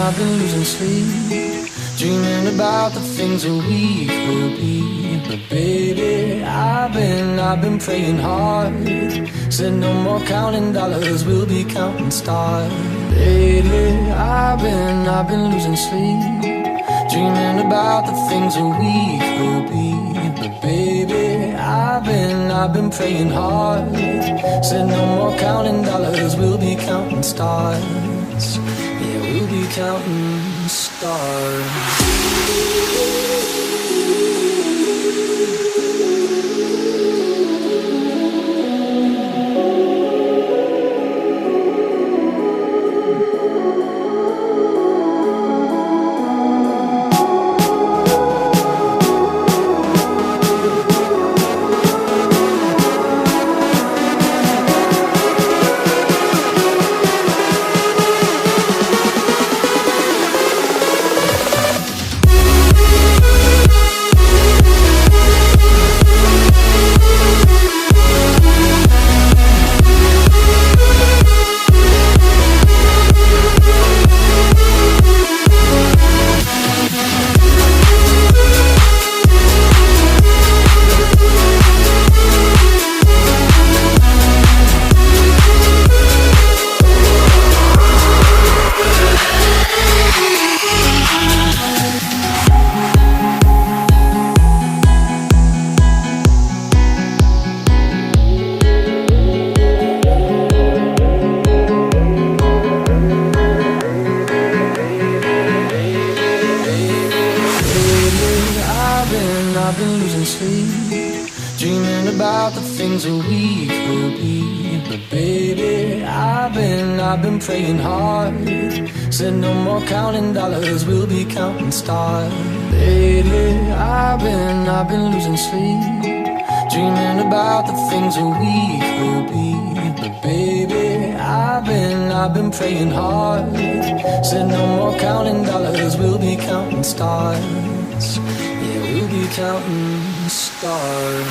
I've been losing sleep, dreaming about the things that we could be. But baby, I've been praying hard. Said no more counting dollars, we'll be counting stars. Lately, I've been losing sleep, dreaming about the things that we could be. But baby, I've been praying hard. Said no more counting dollars, we'll be counting stars. Yeah, we'll be counting stars. I've been losing sleep, dreaming about the things that we could be. But baby, I've been praying hard. Said no more counting dollars, we'll be counting stars. Lately, I've been losing sleep, dreaming about the things that we could be. But baby, I've been praying hard. Said no more counting dollars, we'll be counting stars. Yeah, we'll be counting stars.